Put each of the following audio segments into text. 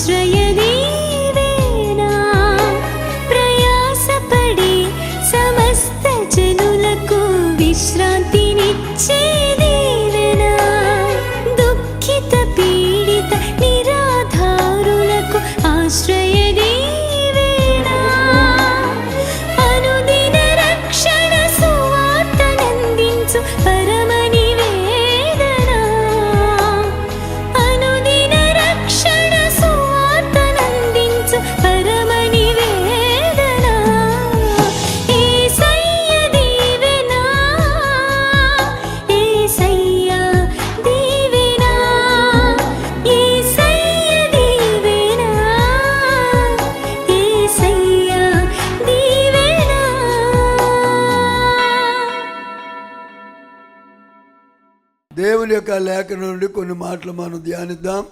ఆశ్రయదీవేనా ప్రయాసపడి సమస్త జనులకు విశ్రాంతినిచ్చే దీవెనా దుఃఖిత పీడిత నిరాధారులకు ఆశ్రయదీవేనా అనుదిన రక్షణ సువార్తనందించు పరమ నివేదనా అనుదిన రక్షణ సువార్తనందించు పరమ నివేదనా యేసయ్య దీవెనా యేసయ్య దీవెనా యేసయ్య దీవెనా యేసయ్య దీవెనా. దేవుని యొక్క లేఖనం నుండి కొన్ని మాటలు మనం ధ్యానిద్దాం.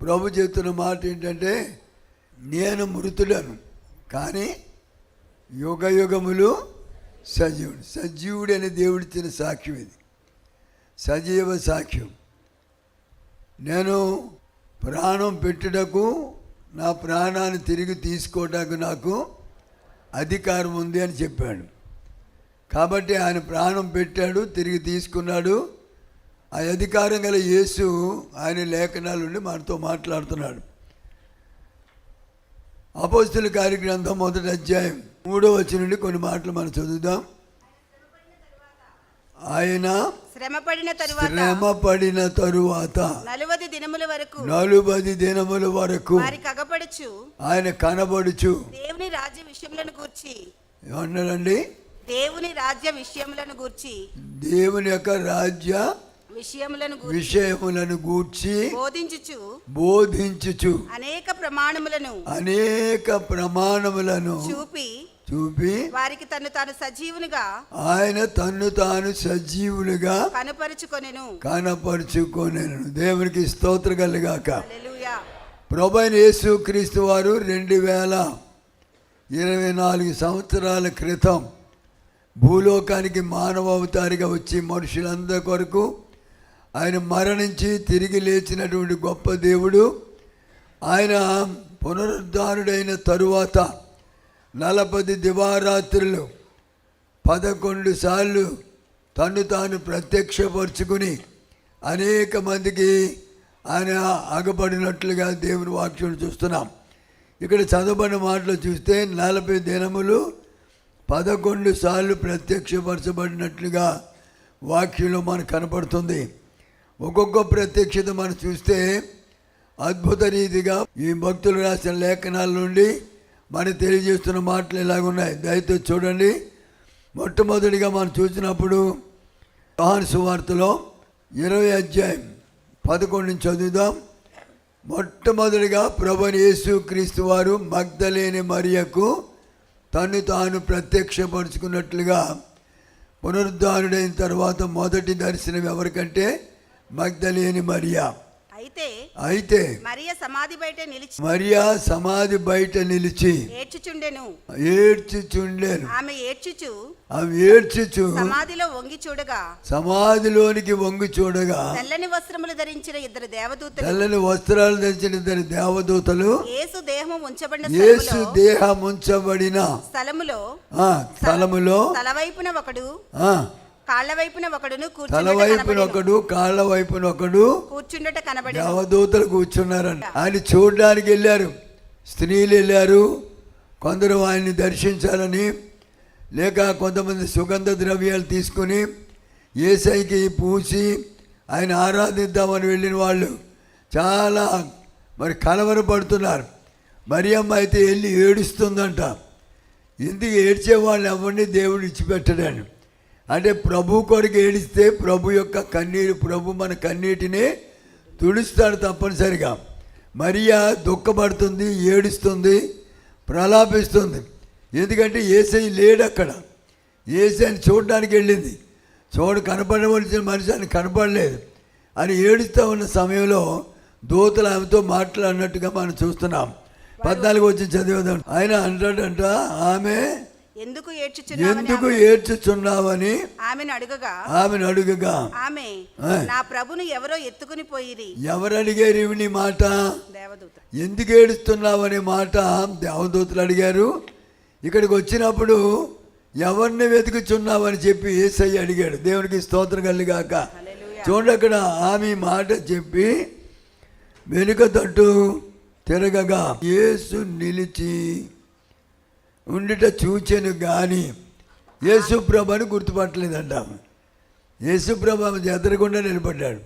ప్రభు చెప్తున్న మాట ఏంటంటే, నేను మృతుడను కానీ యుగ యుగములు సజీవుడు. సజీవుడు అని దేవుడిచ్చిన సాక్ష్యం ఇది, సజీవ సాక్ష్యం. నేను ప్రాణం పెట్టుటకు, నా ప్రాణాన్ని తిరిగి తీసుకోవడానికి నాకు అధికారం ఉంది అని చెప్పాడు. కాబట్టి ఆయన ప్రాణం పెట్టాడు, తిరిగి తీసుకున్నాడు. ఆ అధికారం గల యేసు ఆయన లేఖనాల నుండి మనతో మాట్లాడుతున్నాడు. అపోస్తలుల కార్యగ్రంథం 1వ అధ్యాయం 3వ వచనం నుండి కొన్ని మాటలు మనం చదువుదాం. ఆయన శ్రమపడిన తరువాత 40 దినముల వరకు ఆయన కనబడుచు దేవుని రాజ్య విషయములను గూర్చి ఏమన్నాడండి? దేవుని రాజ్య విషయములను గూర్చి, దేవుని యొక్క రాజ్య విషయములను గూర్చి బోధించుచు అనేక ప్రమాణములను చూపి వారికి తన్ను తాను సజీవునిగా ఆయన తన్ను తాను సజీవులుగా కనపరుచుకొనెను. దేవునికి స్తోత్రం కలుగాక. ప్రభువైన యేసు క్రీస్తు వారు 2024 సంవత్సరాల క్రితం భూలోకానికి మానవ అవతారిగా వచ్చి మనుషులందరి కొరకు ఆయన మరణించి తిరిగి లేచినటువంటి గొప్ప దేవుడు. ఆయన పునరుద్ధారుడైన తరువాత 40 దివారాత్రులు 11 సార్లు తను తాను ప్రత్యక్షపరుచుకుని అనేక మందికి ఆయన అగపడినట్లుగా దేవుని వాక్యం చూస్తున్నాం. ఇక్కడ చదవబడిన మాటలు చూస్తే 40 దినములు 11 సార్లు ప్రత్యక్షపరచబడినట్లుగా వాక్యంలో మనకు కనపడుతుంది. ఒక్కొక్క ప్రత్యక్షత మనం చూస్తే అద్భుత రీతిగా ఈ భక్తులు రాసిన లేఖనాల నుండి మనకు తెలియజేస్తున్న మాటలు ఇలాగున్నాయి. దయచేసి చూడండి. మొట్టమొదటిగా మనం చూసినప్పుడు యోహాను సువార్తలో 20వ అధ్యాయం 11 నుంచి చదువుదాం. మొట్టమొదటిగా ప్రభువైన యేసు క్రీస్తు వారు మగ్దలేని మరియకు తను తాను ప్రత్యక్షపరుచుకున్నట్లుగా పునరుద్ధారుడైన తర్వాత మొదటి దర్శనం ఎవరికంటే మగ్దలేని మరియా. అయితే మరియా సమాధి బయట నిలిచి ఏడ్చుచుండెను. ఆమె ఏడ్చుచు సమాధిలోనికి వంగి చూడగా తెల్లని వస్త్రాలు ధరించిన ఇద్దరు దేవదూతలు యేసు దేహం ఉంచబడిన స్థలములో తలవైపున ఒకడు కాళ్ళ వైపున ఒకడు కూర్చుండట కనబడి దేవదూతలు కూర్చున్నారంట. ఆయన చూడడానికి వెళ్ళారు, స్త్రీలు వెళ్ళారు. కొందరు ఆయన్ని దర్శించాలని, లేక కొంతమంది సుగంధ ద్రవ్యాలు తీసుకుని యేసయ్యకి పూసి ఆయన ఆరాధిద్దామని వెళ్ళిన వాళ్ళు చాలా కలవరపడుతున్నారు. మరియమ్మ అయితే వెళ్ళి ఏడుస్తుందంట. ఎందుకు ఏడ్చేవాళ్ళు ఎవరిని దేవుడు ఇచ్చిపెట్టడాను అంటే, ప్రభు కొరకు ఏడిస్తే ప్రభు యొక్క కన్నీరు, ప్రభు మన కన్నీటిని తుడుస్తాడు తప్పనిసరిగా. మరియా దుఃఖపడుతుంది, ఏడుస్తుంది, ప్రలాపిస్తుంది. ఎందుకంటే యేసయ్య లేడు అక్కడ. యేసయ్యని చూడడానికి వెళ్ళింది. కనపడవలసిన మనిషి అని కనపడలేదు అని ఏడుస్తూ ఉన్న సమయంలో దూతలు ఆమెతో మాట్లాడినట్టుగా మనం చూస్తున్నాం. 14 వచ్చి చదివేదాం. ఆయన అంటాడంట, ఆమె ఎందుకు ఎందుకు ఏడ్చుచున్నావని ఆమెను అడుగగా ఆమె నా ప్రభును ఎవరో ఎత్తుకుని పోయిరి. ఎవరు అడిగారు ఇవని మాట? దేవదూత. ఎందుకు ఏడుస్తున్నావనే మాట దేవదూతలు అడిగారు. ఇక్కడికి వచ్చినప్పుడు ఎవరిని వెతుకుచున్నావని చెప్పి యేసయ్య అడిగాడు. దేవునికి స్తోత్రం కలుగాక. చూడండి, అక్కడ ఆమె మాట చెప్పి వెనుక తట్టు తిరగగా యేసు నిలిచి ఉండిట చూచెను గాని యేసుప్రభుని గుర్తుపట్టలేదంట. యేసుప్రభు ఎదురుగుండా నిలబడ్డాడు,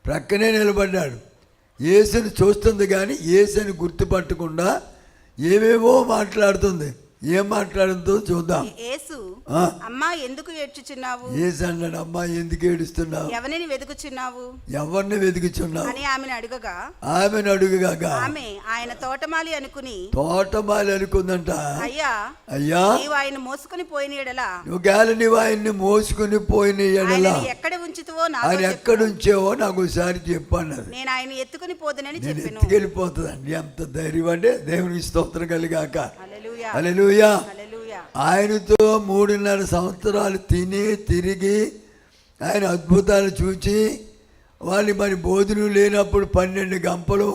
ప్రక్కనే నిలబడ్డాడు. యేసుని చూస్తుంది కానీ యేసుని గుర్తుపట్టకుండా ఏవేవో మాట్లాడుతుంది. ఏం మాట్లాడుతుందో చూద్దాం. యేసు అమ్మా ఎందుకు ఏడ్చుచున్నావు? యేసు అన్నాడు, అమ్మా ఎందుకు ఏడుస్తున్నావు? ఎవరిని వెతుకుచున్నావు? ఎవరిని వెతుకుచున్నావు అని ఆమెను అడుగగా ఆమె ఆయన తోటమాలి అనుకుందంట. అయ్యా నీవు ఆయన మోసుకుని పోయిన ఎడలా, నువ్వు ఆయన్ని మోసుకుని పోయిన ఎడలా ఎక్కడ ఉంచుతావో ఆయన ఎక్కడ ఉంచావో నాకు ఒకసారి చెప్పన్నది. నేను ఆయన ఎత్తుకుని పోదునని చెప్పాను. ఎత్తుకెళ్ళిపోతుందండి. ఎంత ధైర్యం అంటే దేవునికి స్తోత్రం కలిగాక. హల్లెలూయా. ఆయనతో 3.5 సంవత్సరాలు తిని తిరిగి ఆయన అద్భుతాలు చూచి వాళ్ళు మరి భోజనం లేనప్పుడు 12 గంపలు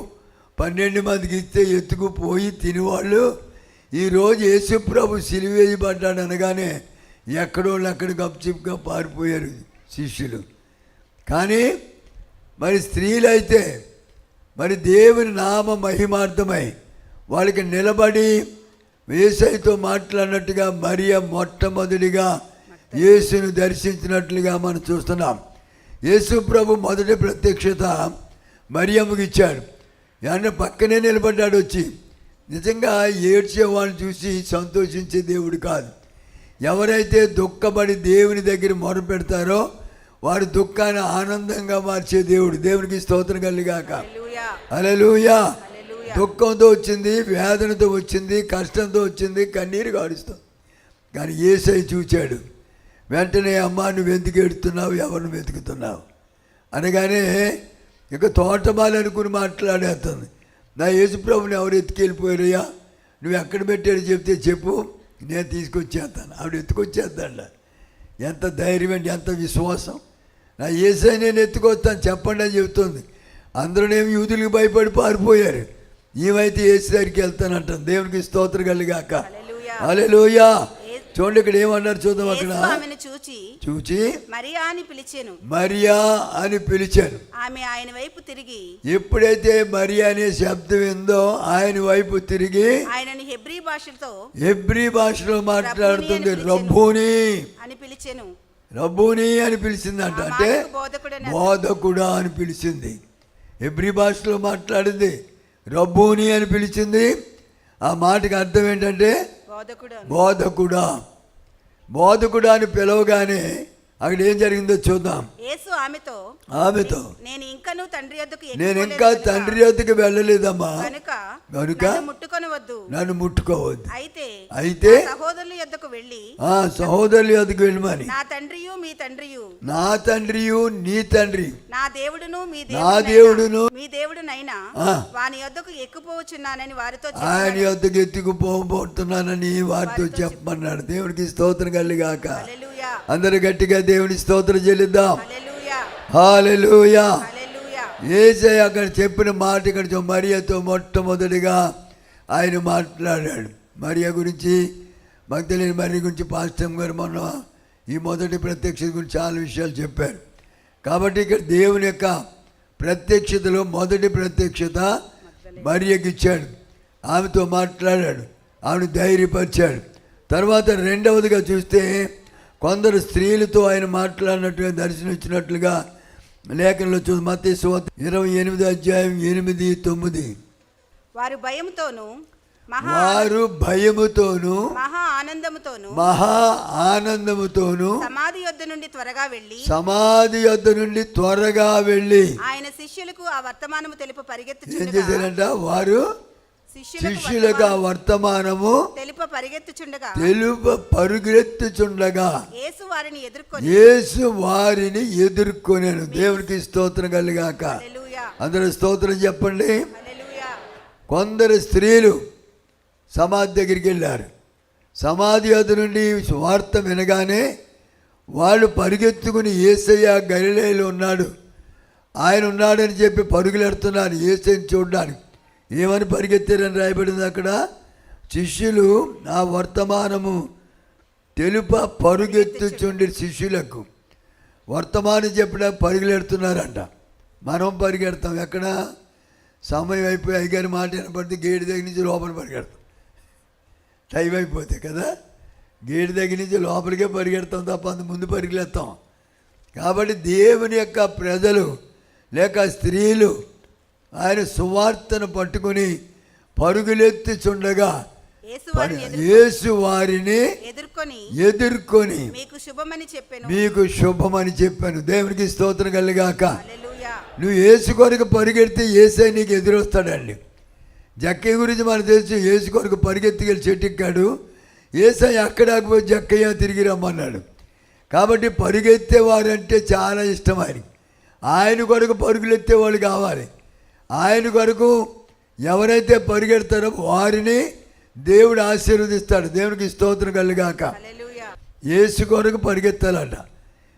12 మందికి ఇస్తే ఎత్తుకుపోయి తినేవాళ్ళు. ఈరోజు యేసుప్రభు సిలువ వేయబడ్డాడు అనగానే ఎక్కడోళ్ళు గప్చిప్గా పారిపోయారు శిష్యులు. కానీ మరి స్త్రీలైతే మరి దేవుని నామ మహిమార్థమై వాళ్ళకి నిలబడి యేసయ్యతో మాట్లాడినట్టుగా మరియ మొట్టమొదటిగా యేసును దర్శించినట్లుగా మనం చూస్తున్నాం. యేసు ప్రభు మొదటి ప్రత్యక్షత మరియమ్మకి ఇచ్చాడు. ఆయన పక్కనే నిలబడ్డాడు వచ్చి. నిజంగా ఏడ్చేవాడిని చూసి సంతోషించే దేవుడు కాదు. ఎవరైతే దుఃఖపడి దేవుని దగ్గర మొర పెడతారో వారి దుఃఖాన్ని ఆనందంగా మార్చే దేవుడు. దేవునికి స్తోత్రం కలుగాక. హల్లెలూయా. దుఃఖంతో వచ్చింది, వేదనతో వచ్చింది, కష్టంతో వచ్చింది, కన్నీరు కారుస్తుంది. కానీ యేసయ్య చూచాడు. వెంటనే అమ్మా నువ్వు ఎందుకు ఎడుతున్నావు, ఎవరిని వెతుకుతున్నావు అనగానే ఇక తోటమాలి అనుకుని మాట్లాడేస్తుంది. నా యేసుప్రభుని ఎవరు ఎత్తుకెళ్ళిపోయారయ్యా, నువ్వు ఎక్కడ పెట్టాడు చెప్తే చెప్పు, నేను తీసుకొచ్చేస్తాను. ఆవిడ ఎత్తుకొచ్చేద్దాండ. ఎంత ధైర్యం అండి, ఎంత విశ్వాసం. నా యేసయ్య నేను ఎత్తుకొస్తాను చెప్పండి అని చెబుతుంది. అందరూనేమో యూదులకు భయపడి పారిపోయారు. ఈమైతే యేసు దగ్గరికి వెళ్తానంటాను. దేవునికి స్తోత్రం కలుగాక. హల్లెలూయా. చూడండి ఇక్కడ ఏమన్నారు చూద్దాం. అక్కడ చూచి మరియా అని పిలిచాను. ఆమె ఆయన వైపు తిరిగి ఎప్పుడైతే మరియా అనే శబ్దం ఏందో ఆయన వైపు తిరిగి ఆయనని హెబ్రీ భాషలో మాట్లాడుతుంది. రబ్బూని అని పిలిచాను. రబ్బూని అని పిలిచిందంట. అంటే బోధకుడా అని పిలిచింది. హెబ్రీ భాషలో మాట్లాడింది. రబ్బూని అని పిలిచింది. ఆ మాటకి అర్థం ఏంటంటే బోధకుడా అని పిలవగానే అక్కడ ఏం జరిగిందో చూద్దాం. యేసు ఆమెతో నేను ఇంకా తండ్రి యొద్దకు వెళ్ళలేదమ్మా, కనుక నన్ను ముట్టుకోవద్దు. అయితే సహోదరుల యొద్దకు వెళ్ళమని. నా తండ్రియు నీ తండ్రి, నా దేవుడును మీ దేవుడునైనా వాని యొద్దకు ఎక్కిపోవచ్చున్నానని వారితో ఆయన యొద్దకు ఎత్తుకుపోబోతున్నానని వారితో చెప్పమన్నాడు. దేవుడికి స్తోత్రం కలుగాక. అందరూ గట్టిగా దేవుని స్తోత్రం చెల్లిద్దాం. హల్లెలూయా. యేసయ్య అక్కడ చెప్పిన మాట ఇక్కడ మరియతో మొట్టమొదటిగా ఆయన మాట్లాడాడు. మరియ గురించి, మగ్దలేని మరియ గురించి పాస్టర్ గారు మొన్న ఈ మొదటి ప్రత్యక్షత గురించి చాలా విషయాలు చెప్పారు. కాబట్టి ఇక్కడ దేవుని యొక్క ప్రత్యక్షతలో మొదటి ప్రత్యక్షత మరియకి ఇచ్చాడు. ఆమెతో మాట్లాడాడు, ఆమెను ధైర్యపరిచాడు. తర్వాత రెండవదిగా చూస్తే కొందరు స్త్రీలతో ఆయన మాట్లాడినట్టుగా దర్శనం ఇచ్చినట్లుగా లేఖనంలో చూసి మత్తయి సువార్త 28వ అధ్యాయం 8-9. వారు భయముతోను మహా ఆనందముతోను సమాధి యొద్ద నుండి త్వరగా వెళ్ళి ఆయన శిష్యులకు ఆ వర్తమానము తెలుప ఏం చేశారంట? వారు శిష్యులకు ఆ వర్తమానము తెలుప పరుగెత్తుచుండగా యేసు వారిని ఎదుర్కొనేను. దేవునికి స్తోత్రం కలుగాక. అందరూ స్తోత్రం చెప్పండి. కొందరు స్త్రీలు సమాధి దగ్గరికి వెళ్ళారు. సమాధి వద్ద నుండి సువార్త వినగానే వాళ్ళు పరిగెత్తుకుని యేసయ్య గలిలయలో ఉన్నాడు, ఆయన ఉన్నాడని చెప్పి పరుగులెడుతున్నారు యేసయ్యని చూడడానికి. ఏమని పరిగెత్తారని రాయబడింది అక్కడ, శిష్యులు నా వర్తమానము తెలుప పరుగెత్తుచుండి శిష్యులకు వర్తమానం చెప్పడానికి పరుగులెడుతున్నారంట. మనం పరిగెడతాం ఎక్కడ, సమయం అయిపోయి అయ్యగారి మాట వినపడితే గేటు దగ్గర నుంచి లోపల పరిగెడతాం. టైం అయిపోతే కదా, గేటు దగ్గర నుంచి లోపలికే పరిగెడతాం తప్ప అంత ముందు పరిగెడతాం. కాబట్టి దేవుని యొక్క ప్రజలు లేక స్త్రీలు ఆయన సువార్తను పట్టుకుని పరుగులెత్తుచుండగా యేసు వారిని ఎదుర్కొని మీకు శుభమని చెప్పాను. దేవునికి స్తోత్రం కలుగాక. నువ్వు యేసు కొరకు పరిగెడితే యేసయ్య నీకు ఎదురొస్తాడండి. జక్కయ్య గురించి మనకు తెలుసు, యేసు కొరకు పరిగెత్తికెళ్ళి చెట్టెక్కాడు, యేసయ్య అక్కడాకపోయి జక్కయ్య తిరిగి రమ్మన్నాడు. కాబట్టి పరిగెత్తేవారంటే చాలా ఇష్టం ఆయన కొరకు పరుగులెత్తే వాళ్ళు కావాలి. ఆయన కొరకు ఎవరైతే పరిగెడతారో వారిని దేవుడు ఆశీర్వదిస్తాడు. దేవునికి స్తోత్రం కలుగాక. యేసు కొరకు పరిగెత్తాలంట.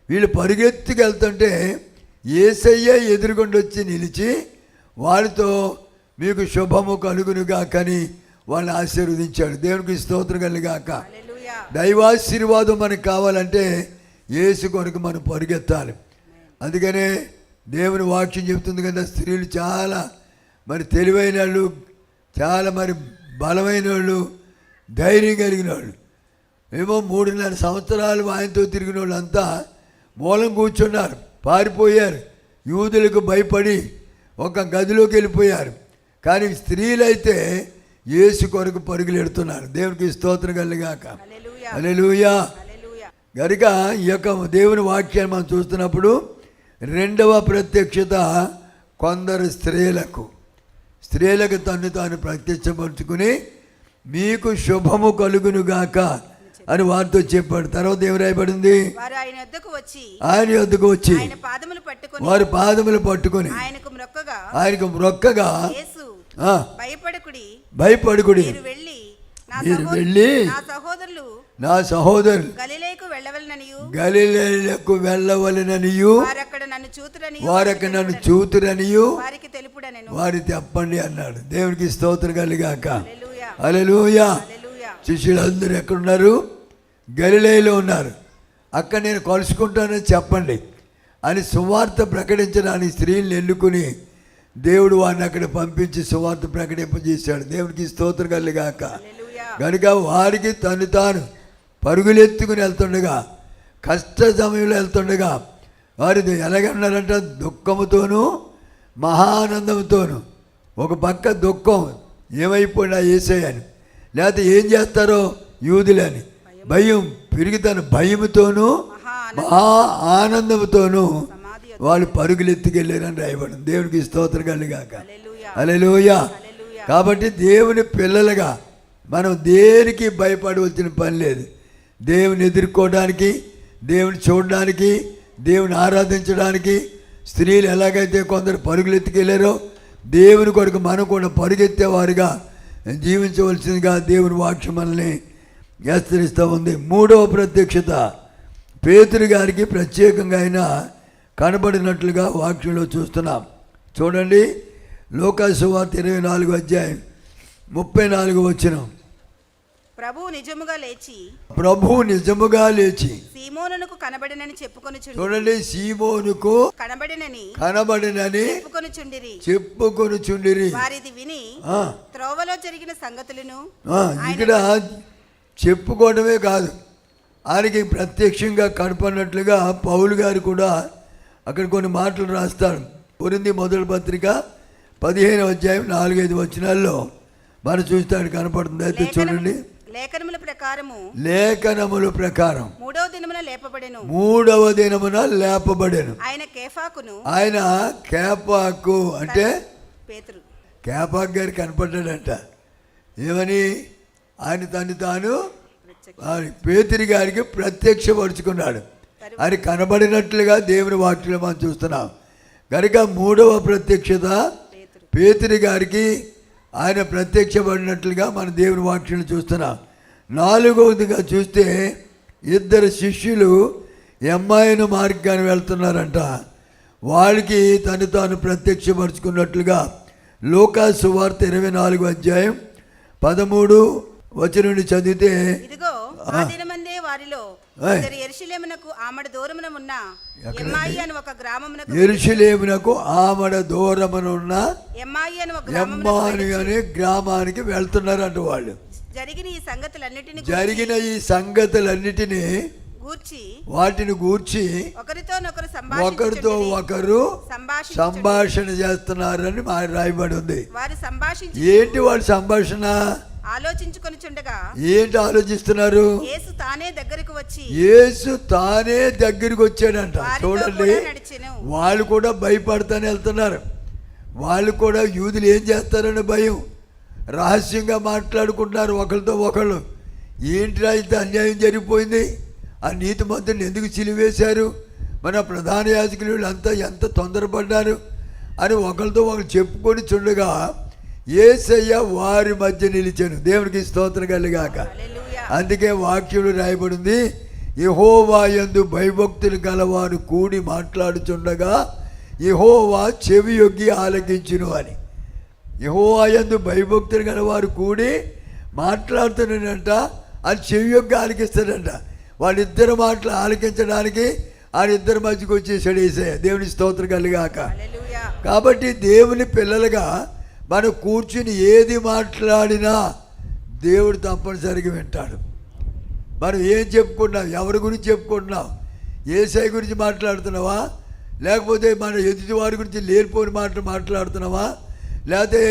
వీళ్ళు పరిగెత్తుకెళ్తుంటే యేసయ్య ఎదురుగుండి వచ్చి నిలిచి వారితో మీకు శుభము కలుగునుగాకని వాళ్ళని ఆశీర్వదించాడు. దేవునికి స్తోత్రం కలుగాక. దైవాశీర్వాదం మనకు కావాలంటే యేసు కొరకు మనం పరిగెత్తాలి. అందుకనే దేవుని వాక్యం చెప్తుంది కదా, స్త్రీలు చాలా మరి తెలివైన వాళ్ళు, చాలా మరి బలమైన వాళ్ళు, ధైర్యం కలిగిన వాళ్ళు. ఏమో 3.5 సంవత్సరాలు ఆయనతో తిరిగిన వాళ్ళు అంతా మూలం కూర్చున్నారు, పారిపోయారు, యూదులకు భయపడి ఒక గదిలోకి వెళ్ళిపోయారు. కానీ స్త్రీలైతే యేసు కొరకు పరుగులెడుతున్నారు. దేవునికి స్తోత్రం కలుగాక. హల్లెలూయా. గనుక ఈ యొక్క దేవుని వాక్యాన్ని మనం చూస్తున్నప్పుడు రెండవ ప్రత్యక్షత కొందరు స్త్రీలకు తను తాను ప్రత్యక్షపరుచుకుని మీకు శుభము కలుగునుగాక అని వారితో చెప్పాడు. తర్వాత ఏం రాయబడింది, ఆయన యొద్దకు వచ్చి వారి పాదములు పట్టుకొని ఆయనకు మ్రొక్కగా భయపడుకుడి, మీరు వెళ్ళి నా సహోదరులు గలిలయకు వెళ్ళవలెననియు వారక్కడ నన్ను చూతురనియు వారి చెప్పండి అన్నాడు. దేవునికి స్తోత్రం కలుగాక. హల్లెలూయా. శిష్యులందరూ ఎక్కడున్నారు, గలిలయలో ఉన్నారు. అక్కడ నేను కలుసుకుంటానని చెప్పండి అని సువార్త ప్రకటించడానికి స్త్రీలను ఎన్నుకుని దేవుడు వారిని అక్కడ పంపించి సువార్త ప్రకటింపజేశాడు. దేవునికి స్తోత్రం కలుగాక. కనుక వారికి తను తాను పరుగులెత్తుకుని వెళ్తుండగా, కష్ట సమయంలో వెళ్తుండగా వారి ఎలాగన్నారంట, దుఃఖముతోనూ మహానందంతోనూ. ఒక పక్క దుఃఖం, ఏమైపోయినా యేసయ్యని, లేకపోతే ఏం చేస్తారో యూదులని భయం, పెరుగుతాను భయముతోనూ మహా ఆనందంతోనూ వాళ్ళు పరుగులెత్తుకెళ్ళారని రాయబడింది. దేవునికి స్తోత్రం కలుగాక. హల్లెలూయా. కాబట్టి దేవుని పిల్లలుగా మనం దేనికి భయపడవలసిన పని లేదు. దేవుని ఎదుర్కోవడానికి, దేవుని చూడడానికి, దేవుని ఆరాధించడానికి స్త్రీలు ఎలాగైతే కొందరు పరుగులెత్తుకెళ్ళారో దేవుని కొరకు మనం కూడా పరుగెత్తేవారుగా జీవించవలసిందిగా దేవుని వాక్యం మనల్ని హెచ్చరిస్తూ ఉంది. మూడవ ప్రత్యక్షత పేతురు గారికి ప్రత్యేకంగా అయినా కనబడినట్లుగా వాక్యంలో చూస్తున్నాం. చూడండి, లూకాసు సువార్త 24వ అధ్యాయం 34వ వచనం. ప్రభువు నిజముగా లేచి సీమోనుకు కనబడినని చెప్పుకొనుచుండిరి. చూడండి, సీమోనుకు కనబడినని చెప్పుకొనుచుండిరి. వారిది విని త్రోవలో జరిగిన సంగతులను ఇక్కడ చెప్పుకోవడమే కాదు, ఆయనకి ప్రత్యక్షంగా కనపడినట్లుగా పౌలు గారు కూడా అక్కడ కొన్ని మాటలు రాస్తాడు. కొరింథీ మొదటి పత్రిక 15వ అధ్యాయం 4-5 వచనాల్లో మనం చూస్తాడు, కనపడుతుంది. అయితే చూడండి, లేఖనముల ప్రకారం మూడవ దినమున లేపబడెను. ఆయన కేఫాకు అంటే కేఫాకు గారు కనపడ్డాడంట. ఏమని? ఆయన తను తాను పేతురు గారికి ప్రత్యక్షపరుచుకున్నాడు. ఆయన కనబడినట్లుగా దేవుని వాక్యంలో మనం చూస్తున్నాం. కనుక మూడవ ప్రత్యక్షత పేతురు గారికి ఆయన ప్రత్యక్షపడినట్లుగా మన దేవుని వాక్యం చూస్తున్నాం. నాలుగవదిగా చూస్తే ఇద్దరు శిష్యులు ఎమ్మాయిను మార్గాన్ని వెళ్తున్నారంట. వాళ్ళకి తను తాను ప్రత్యక్షపరుచుకున్నట్లుగా లూకా సువార్త 24వ అధ్యాయం 13 వచనం నుండి చదివితే, ఇదిగో ఆ దినమందే వారిలో ఇద్దరు యెరూషలేమునకు ఆమడ దూరమున ఉన్న ఎమ్మాయి అని ఒక గ్రామమునకు యెరూషలేమునకు ఆమడ దూరమునున్న ఎమ్మాయి అని ఒక ఎమ్మాయి అనే గ్రామానికి వెళ్తున్నారంట. వాళ్ళు జరిగిన ఈ సంగతులన్నిటినీ గూర్చి వాటిని గూర్చి ఒకరితో ఒకరు సంభాషణ చేస్తున్నారని రాయబడి ఉంది. వారు సంభాషించి ఏంటి వాళ్ళ సంభాషణ? ఆలోచించుకొనిచుండగా ఏంటి ఆలోచిస్తున్నారు? యేసు తానే దగ్గరికి వచ్చాడంట. చూడండి, వాళ్ళు కూడా భయపడతానే వెళ్తున్నారు. వాళ్ళు కూడా యూదులు ఏం చేస్తారని భయం. రహస్యంగా మాట్లాడుకుంటున్నారు ఒకరితో ఒకళ్ళు. ఏంటిరా ఇంత అన్యాయం జరిగిపోయింది, ఆ నీతిమంతుని ఎందుకు చిలివేశారు, మన ప్రధాన యాజకులు వీళ్ళంతా ఎంత తొందరపడ్డారు అని ఒకరితో ఒకరు చెప్పుకొని చుండగా యేసయ్య వారి మధ్య నిలిచాను. దేవునికి స్తోత్రం కలుగాక. అందుకే వాక్యుడు రాయబడింది, యెహోవా యందు భయభక్తులు గలవారు కూడి మాట్లాడుచుండగా యెహోవా చెవి యొగ్గి ఆలకించును అని. యెహోవా యందు భయభక్తులు గలవారు కూడి మాట్లాడుతున్నాడంట, అది చెవి యొగ్గి ఆలకిస్తాడంట. వాళ్ళిద్దరు మాటలు ఆలకించడానికి వాళ్ళిద్దరి మధ్యకి వచ్చేసాడు యేసయ్య. దేవుని స్తోత్రం కలుగాక. కాబట్టి దేవుని పిల్లలుగా మనం కూర్చుని ఏది మాట్లాడినా దేవుడు తప్పనిసరిగా వింటాడు. మనం ఏం చెప్పుకుంటున్నాం, ఎవరి గురించి చెప్పుకుంటున్నాం? యేసయ్య గురించి మాట్లాడుతున్నావా, లేకపోతే మన ఎదుటి వారి గురించి లేనిపోని మాటలు మాట్లాడుతున్నావా, లేకపోతే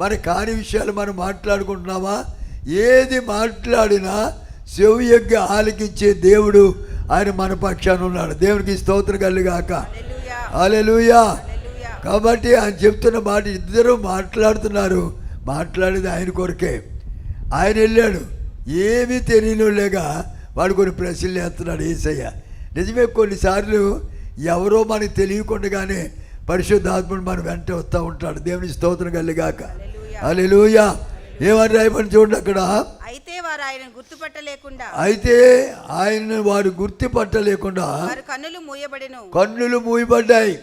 మన కాని విషయాలు మనం మాట్లాడుకుంటున్నావా? ఏది మాట్లాడినా చెవి యొగ్గి ఆలకించే దేవుడు ఆయన మన పక్షాన ఉన్నాడు. దేవునికి స్తోత్రం కలుగాక. హల్లెలూయా. కాబట్టి ఆయన చెప్తున్న మాట, ఇద్దరు మాట్లాడుతున్నారు. మాట్లాడేది ఆయన కొరకే. ఆయన వెళ్ళాడు, ఏమీ తెలియనులేగా వాడు కొన్ని ప్రశ్నలు వేస్తున్నాడు యేసయ్య. నిజమే, కొన్నిసార్లు ఎవరో మనకు తెలియకుండానే పరిశుద్ధాత్ముడు మన వెంట వస్తూ ఉంటాడు. దేవుని స్తోత్రం కలుగాక. హల్లెలూయా. ఏమని రాయబడి చూడండి అక్కడ, అయితే ఆయన వారు గుర్తుపట్టలేకుండా కన్నులు మూయబడ్డాయి.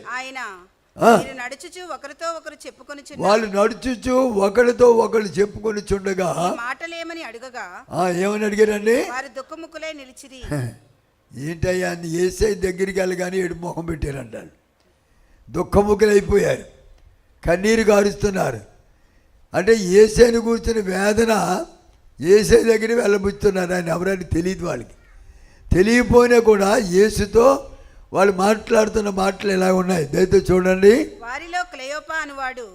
వాళ్ళు నడుచుచు ఒకరితో ఒకరు చెప్పుకొని చుండగా మాటలేమని అడగగా ఏమని అడిగారండి? వారు దుఃఖముఖులై నిలిచిరి. ఏంటయ్యా అని యేసయ్య దగ్గరికి వెళ్ళగానే ఏడు మొహం పెట్టారంటారు. దుఃఖముఖులైపోయారు, కన్నీరు గారుస్తున్నారు. అంటే యేసయ్యను కూర్చున్న వేదన యేసయ్య దగ్గర వెళ్ళబుచ్చుతున్నారు. ఆయన ఎవరైనా తెలియదు. వాళ్ళకి తెలియపోయినా కూడా యేసుతో వాళ్ళు మాట్లాడుతున్న మాటలు ఎలా ఉన్నాయి దయతో చూడండి. వారిలో క్లెయోపా అనువాడు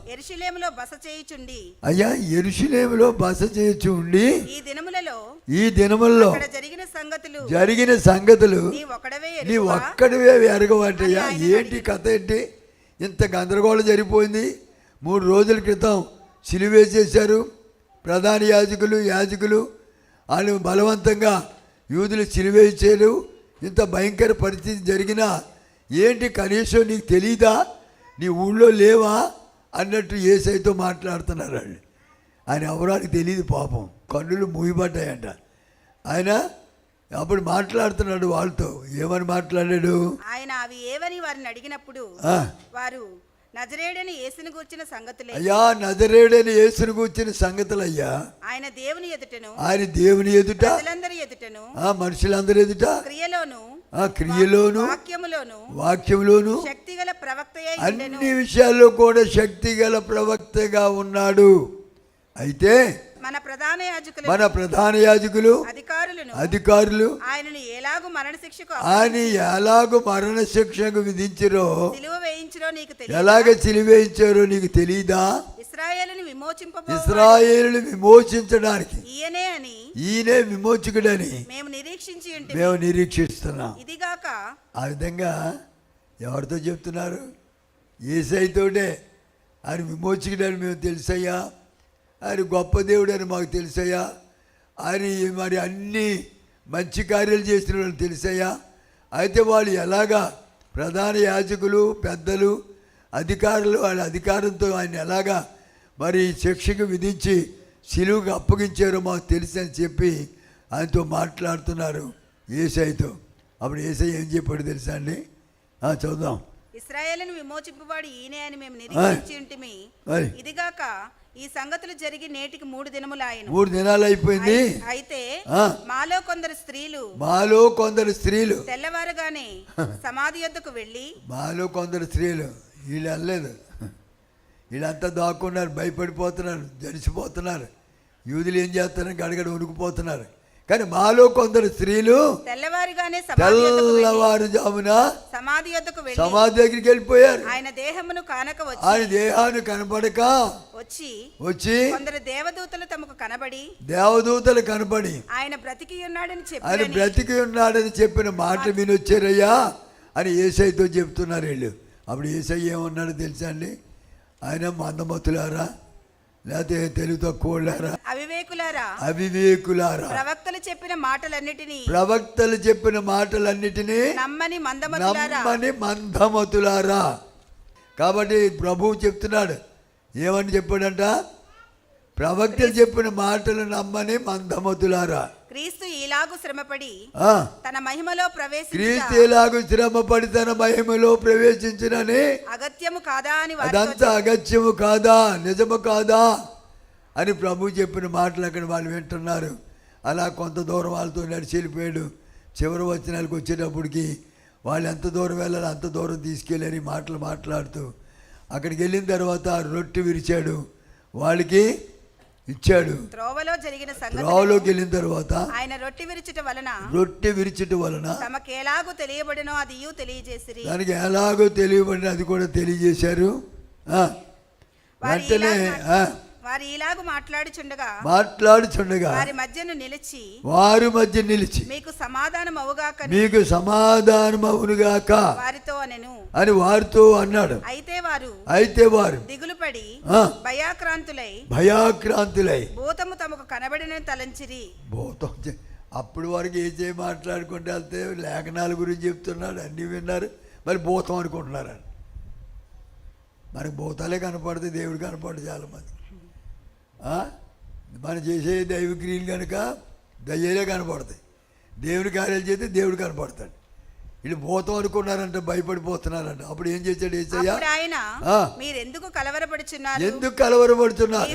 యెరూషలేములో బస చేయుచుండి, అయ్యా యెరూషలేములో బస చేయుచుండి ఈ దినములలో జరిగిన సంగతులు నీ ఒక్కడివే ఎరగవంటయ్యా. ఏంటి కథ ఏంటి? ఇంత గందరగోళం జరిగిపోయింది. 3 రోజుల క్రితం సిలువేసేశారు ప్రధాన యాజకులు వాళ్ళు బలవంతంగా యూదులు సిలువేశారు. ఇంత భయంకర పరిస్థితి జరిగినా ఏంటి కనీసం నీకు తెలీదా, నీ ఊళ్ళో లేవా అన్నట్టు యేసయ్యతో మాట్లాడుతున్నారు వాళ్ళు. ఆయన ఎవరానికి తెలియదు పాపం, కన్నులు మూయబడ్డాయంట. ఆయన అప్పుడు మాట్లాడుతున్నాడు వాళ్ళతో. ఏమని మాట్లాడాడు ఆయన? అవి ఏవని వారిని అడిగినప్పుడు వారు నజరేయుడైన యేసును గూర్చిన సంగతులే. అయ్యా నజరేయుడైన యేసును గూర్చిన సంగతులయ్యా. ఆయన దేవుని ఎదుటను ప్రజలందరి ఎదుటను మనుషులందరి ఎదుట క్రియలోను వాక్యములోను శక్తిగల ప్రవక్తయే, అన్ని విషయాల్లో కూడా శక్తిగల ప్రవక్తగా ఉన్నాడు. అయితే మన ప్రధాన యాజకులు అధికారులు ఆయన ఎలాగూ మరణ శిక్షకు విధించారో, ఎలాగ సిలువేయించారో నీకు తెలీదా? ఇశ్రాయేలుని విమోచించడానికి ఈయనే విమోచకుడని మేము నిరీక్షిస్తున్నాం. ఆ విధంగా ఎవరితో చెప్తున్నారు? యేసయ్యతోనే. ఆయన విమోచకుడని మేము తెలుసయ్యా, ఆయన గొప్ప దేవుడు అని మాకు తెలుసయ్యా, ఆయన మరి అన్ని మంచి కార్యాలు చేసిన వాళ్ళు తెలుసయ్యా. అయితే వాళ్ళు ఎలాగా ప్రధాన యాజకులు పెద్దలు అధికారులు వాళ్ళ అధికారంతో ఆయన ఎలాగా మరి శిక్షకు విధించి సిలువుకి అప్పగించారో మాకు తెలుసు అని చెప్పి ఆయనతో మాట్లాడుతున్నారు యేసయ్యతో. అప్పుడు యేసయ్య ఏం చెప్పాడు తెలుసా అండి? చదువుదాం. ఇశ్రాయేలును విమోచింపువాడు ఈయనే అని మేము నిరీక్షించి ఉంటిమి. ఇదిగాక ఈ సంగతులు జరిగి నేటికి 3 దినములాయెను. 3 దినాలు అయిపోయింది. అయితే మాలో కొందరు స్త్రీలు తెల్లవారుగానే సమాధి యొద్దకు వెళ్ళి, మాలో కొందరు స్త్రీలు వీళ్ళు వెళ్ళలేదు, వీళ్ళంతా దాక్కున్నారు, భయపడిపోతున్నారు, జడిసిపోతున్నారు. యూదులు ఏం చేస్తారని గడగడ ఉనికిపోతున్నారు. కానీ మాలో కొందరు స్త్రీలు తెల్లవారుగానే తెల్లవారుజామున సమాధి యొద్దకు వెళ్ళి సమాధి దగ్గరికి వెళ్ళిపోయారు. ఆయన దేహమును కానక వచ్చి, ఆయన దేహాన్ని కనపడక వచ్చి కొందరు దేవదూతలు తమకు కనబడి ఆయన బ్రతికి ఉన్నాడని చెప్పిన మాట వినొచ్చారయ్యా అని యేసయ్యతో చెప్తున్నారు వీళ్ళు. అప్పుడు యేసయ్య ఏమన్నాడు తెలుసా అండి? ఆయన మందమతులారా, లేకపోతే తెలివి తక్కువలారా, అవివేకులారా, ప్రవక్తలు చెప్పిన మాటలన్నిటినీ నమ్మని మందమతులారా. కాబట్టి ప్రభువు చెప్తున్నాడు, ఏమని చెప్పాడంట? ప్రవక్తలు చెప్పిన మాటలు నమ్మని మందమతులారా. క్రీస్తు ఇలాగు శ్రమపడి తన మహిమలో ప్రవేశించినని అగత్యము కాదా అని, అదంతా అగత్యము కాదా, నిజము కాదా అని ప్రభు చెప్పిన మాటలు అక్కడ వాళ్ళు వింటున్నారు. అలా కొంత దూరం వాళ్ళతో నడిచి వెళ్ళిపోయాడు. చివరి వచనాలకు వచ్చేటప్పటికి వాళ్ళు ఎంత దూరం వెళ్ళాలో అంత దూరం తీసుకెళ్ళని మాటలు మాట్లాడుతూ అక్కడికి వెళ్ళిన తర్వాత రొట్టె విరిచాడు, వాళ్ళకి ఇచ్చాడు. త్రోవలోకి వెళ్ళిన తర్వాత ఆయన రొట్టె విరిచుట వలన తమకు ఎలాగో తెలియబడినో అది తెలియజేసిరి. దానికి ఎలాగో తెలియబడిన అది కూడా తెలియజేశారు. వెంటనే వారు ఇలాగ మాట్లాడుచుండగా వారి మధ్య నిలిచి మీకు సమాధానం అవునుగాక వారితో అనెను అని వారితో అన్నాడు. అయితే వారు దిగులుపడి భయాక్రాంతులై భూతము తమకు కనబడిన తలంచిరి. భూతం అప్పుడు వరకు ఏ చేయి మాట్లాడుకుంటే వెళ్తే లేఖనాల గురించి చెప్తున్నాడు, అన్నీ విన్నారు, మరి భూతం అనుకుంటున్నారు. మనకి భూతాలే కనపడుతుంది, దేవుడు కనపడదు చాలా మంది. మనం చేసే దైవ క్రియలు కనుక దయ్యాలే కనపడతాయి, దేవుడి కార్యాలు చేస్తే దేవుడు కనపడతాడు. వీళ్ళు భూతం అనుకున్నారంట, భయపడిపోతున్నారంట. అప్పుడు ఏం చేశాడు యేసయ్య? ఎందుకు కలవరపడుతున్నారు?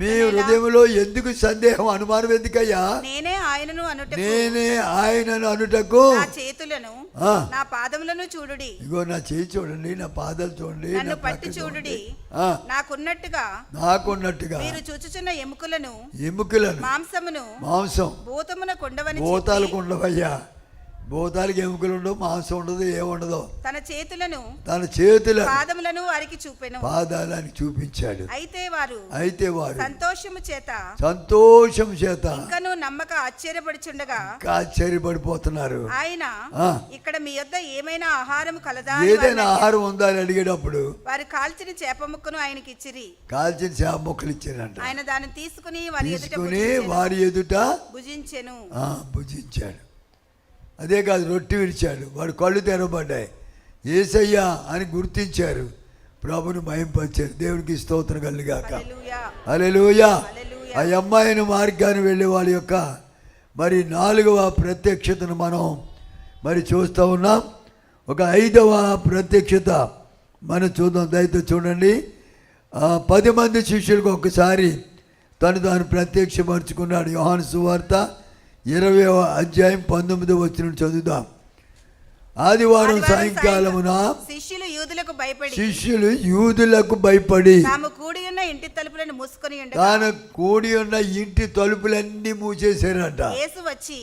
మీ హృదయములో ఎందుకు సందేహం, అనుమానం ఎందుకయ్యా? నేనే ఆయనను అనుటకు నా పాదములను చూడుడి. ఇగో నా చేయి చూడండి, నా పాదాలు చూడండి, నన్ను పట్టి చూడుడి. నాకున్నట్టుగా మీరు చూచుచున్న ఎముకలను మాంసం భూతాలు ఉండవయ్యా. భూతాలకి ఎముకలు ఉండవు, మాంసం ఉండదు, ఏముండదు. తన చేతుల పాదములను వారికి చూపెను, పాదాలని చూపించాడు. అయితే వారు సంతోషము చేత ఇంకను నమ్మక ఆశ్చర్యపడిపోతున్నారు. ఆయన ఇక్కడ మీ యొద్ద ఏమైనా ఆహారం కలదా, ఏదైనా ఆహారం ఉందా అని అడిగేటప్పుడు వారు కాల్చిన చేప ముక్కను ఆయనకి ఇచ్చిరి. కాల్చిన చేప ముక్కలు ఇచ్చారంట. ఆయన దాన్ని తీసుకుని వారి ఎదుట భుజించెను. భుజించాడు. అదే కాదు, రొట్టె విరిచాడు, వాడు కళ్ళు తెరవబడ్డాయి. యేసయ్యా అని గుర్తించారు, ప్రభుని మహింపరిచారు. దేవునికి స్తోత్రం కలుగాక. హల్లెలూయా. ఆ అమ్మాయిని మార్గాన్ని వెళ్ళే వాళ్ళ యొక్క మరి 4వ ప్రత్యక్షతను మనం మరి చూస్తూ ఉన్నాం. ఒక 5వ ప్రత్యక్షత మనం చూద్దాం. దయతో చూడండి. 10 మంది శిష్యులకు ఒకసారి తాను ప్రత్యక్షపరుచుకున్నాడు. యోహాను సువార్త 20వ అధ్యాయం 19వ వచనం చదువుదాం. ఆదివారం సాయంకాలమున శిష్యులు యూదులకు భయపడి తాను కూడి ఉన్న ఇంటి తలుపులన్నీ మూసేశారంట. యేసు వచ్చి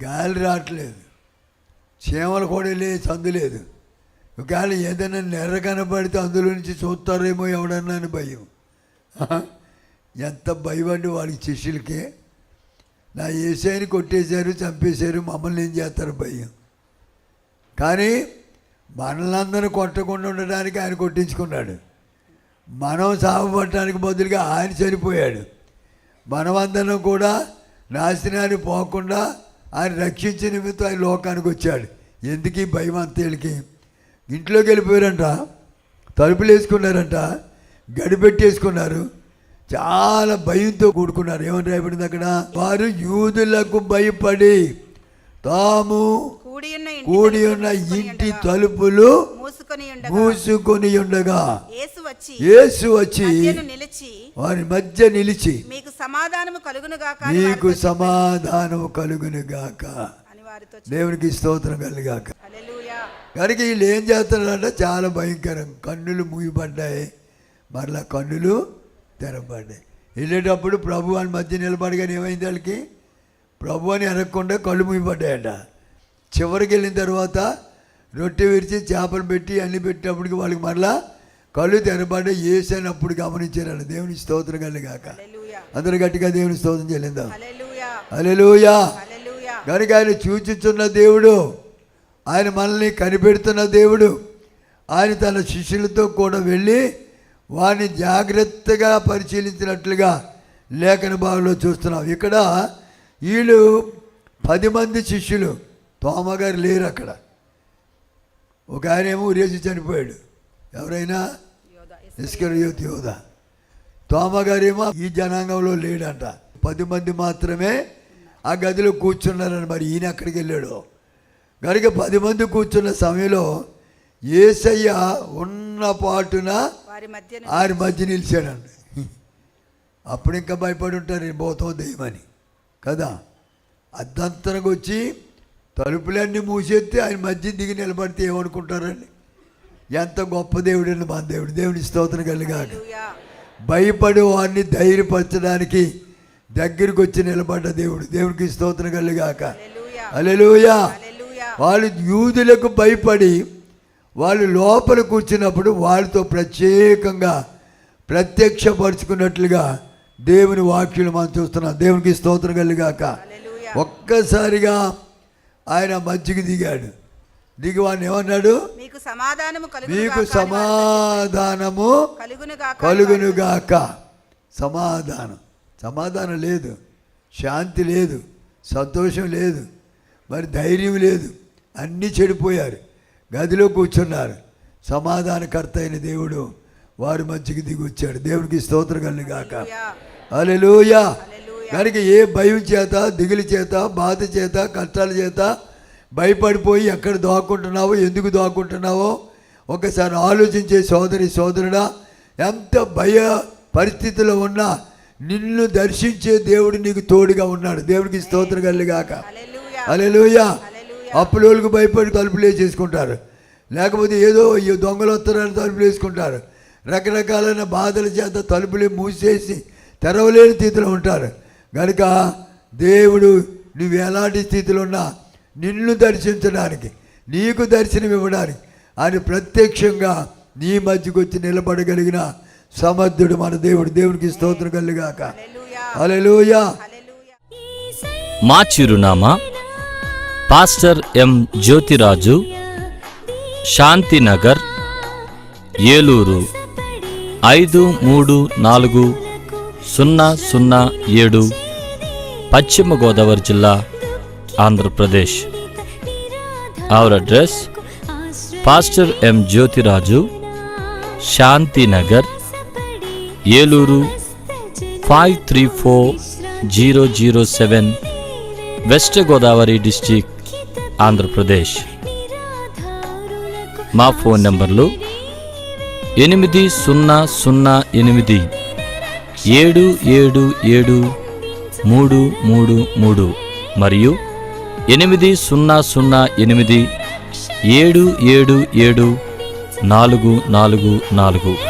గాలి రావట్లేదు, చీమలు కూడా లేదు, సందు లేదు. ఒకవేళ ఏదైనా నెర్ర కనబడితే అందులో నుంచి చూస్తారేమో ఎవడన్నా అని భయం. ఎంత భయం అండి వాడికి, శిష్యులకి. నా యేసయ్యని కొట్టేశారు, చంపేశారు, మమ్మల్ని ఏం చేస్తారు భయం. కానీ మనల్ని అందరూ కొట్టకుండా ఉండడానికి ఆయన కొట్టించుకున్నాడు. మనం సాగుపడటానికి బదులుగా ఆయన చనిపోయాడు. మనమందరం కూడా నాశనాన్ని పోకుండా ఆయన రక్షించే నిమిత్తం ఆయన లోకానికి వచ్చాడు. ఎందుకు ఈ భయం అంతేళ్ళకి? ఇంట్లోకి వెళ్ళిపోయారంట, తలుపులు వేసుకున్నారంట, గడిపెట్టేసుకున్నారు, చాలా భయంతో కూడుకున్నారు. ఏమని రాయబడింది అక్కడ? వారు యూదులకు భయపడి తాము కూడి ఉన్న ఇంటి తలుపులు మూసుకొని ఉండగా యేసు వచ్చి వారి మధ్య నిలిచి మీకు సమాధానము కలుగును గాక దేవునికి స్తోత్రం కలుగాక. కనుక వీళ్ళు ఏం చేస్తున్నారంటే చాలా భయంకరం. కన్నులు మూయబడ్డాయి, మరలా కన్నులు తెరబడ్డాయి. వెళ్ళేటప్పుడు ప్రభు అని మధ్య నిలబడగానే ఏమైంది? వాళ్ళకి ప్రభు అని అనకుండా కళ్ళు మూయబడ్డాయట. చివరికి వెళ్ళిన తర్వాత రొట్టె విరిచి చేపలు పెట్టి అన్ని పెట్టినప్పటికి వాళ్ళకి మరలా కళ్ళు తెరబడ్డాయి. యేసని అప్పుడు గమనించారు. దేవుని స్తోత్రం కలుగాక. అందరూ గట్టిగా దేవుని స్తోత్రం చెల్లిందాం. హల్లెలూయా. కనుక ఆయన చూచుచున్న దేవుడు, ఆయన మనల్ని కనిపెడుతున్న దేవుడు. ఆయన తన శిష్యులతో కూడా వెళ్ళి వారిని జాగ్రత్తగా పరిశీలించినట్లుగా లేఖన భాగంలో చూస్తున్నాం. ఇక్కడ వీళ్ళు 10 మంది శిష్యులు, తోమగారు లేరు అక్కడ. ఒక ఆయన ఏమో ఉరేసి చనిపోయాడు. ఎవరైనా? ఇస్కరియోతు యోధ. తోమగారేమో ఈ జనాంగంలో లేడంట. 10 మంది మాత్రమే ఆ గదిలో కూర్చున్నారని. మరి ఈయన అక్కడికి వెళ్ళాడు. కనుక 10 మంది కూర్చున్న సమయంలో యేసయ్య ఉన్న పాటున వారి మధ్య నిలిచాడండి. అప్పుడు ఇంకా భయపడి ఉంటారు, పోతాం దెయ్యమని కదా. అర్ధంతరంగా వచ్చి తలుపులన్నీ మూసేస్తే ఆయన మధ్య దిగి నిలబడితే ఏమనుకుంటారండి? ఎంత గొప్ప దేవుడండి మన దేవుడు. దేవుని స్తోత్రం కలుగాక. భయపడే వారిని ధైర్యపరచడానికి దగ్గరికి వచ్చి నిలబడ్డ దేవుడు. దేవునికి స్తోత్రం కలుగాక. హల్లెలూయా. వాళ్ళు యూదులకు భయపడి వాళ్ళు లోపల కూర్చున్నప్పుడు వాళ్ళతో ప్రత్యేకంగా ప్రత్యక్షపరుచుకున్నట్లుగా దేవుని వాక్యులు మనం చూస్తున్నాం. దేవునికి స్తోత్రం కలుగాక. ఒక్కసారిగా ఆయన మధ్యకి దిగాడు. దిగి వాడిని ఏమన్నాడు? మీకు సమాధానము కలుగునుగాక. సమాధానం లేదు, శాంతి లేదు, సంతోషం లేదు, మరి ధైర్యం లేదు. అన్నీ చెడిపోయారు. గదిలో కూర్చున్నారు. సమాధానకర్త అయిన దేవుడు వారి మధ్యకి దిగి వచ్చాడు. దేవునికి స్తోత్రం కలుగుగాక. హల్లెలూయా. కనుక ఏ భయం చేత, దిగులు చేత, బాధ చేత, కష్టాల చేత భయపడిపోయి ఎక్కడ దాక్కుంటున్నావో, ఎందుకు దాక్కుంటున్నావో ఒకసారి ఆలోచించే సోదరి సోదరుడా. ఎంత భయ పరిస్థితిలో ఉన్నా నిన్ను దర్శించే దేవుడు నీకు తోడుగా ఉన్నాడు. దేవునికి స్తోత్రం కలుగుగాక. హల్లెలూయా. అప్పులోళ్ళకు భయపడి తలుపులు వేసేసుకుంటారు, లేకపోతే ఏదో దొంగలు వస్తారని తలుపులు వేసుకుంటారు. రకరకాలైన బాధల చేత తలుపులు మూసేసి తెరవలేని స్థితిలో ఉంటారు. కనుక దేవుడు నువ్వు ఎలాంటి స్థితిలో ఉన్నా నిన్ను దర్శించడానికి, నీకు దర్శనం ఇవ్వడానికి ఆయన ప్రత్యక్షంగా నీ మధ్యకు వచ్చి నిలబడగలిగిన సమర్థుడు మన దేవుడు. దేవునికి స్తోత్రం కలుగుగాక. హల్లెలూయా. మా చిరునామా పాస్టర్ ఎం జ్యోతిరాజు, శాంతినగర్, ఏలూరు 534007, పశ్చిమ గోదావరి జిల్లా, Andhra Pradesh. Our address: pastor M Jyothiraju, Shantinagar, Eluru 534007, west Godavari district, Andhra Pradesh. మా ఫోన్ నంబర్లు 8007773333 మరియు 800877774444.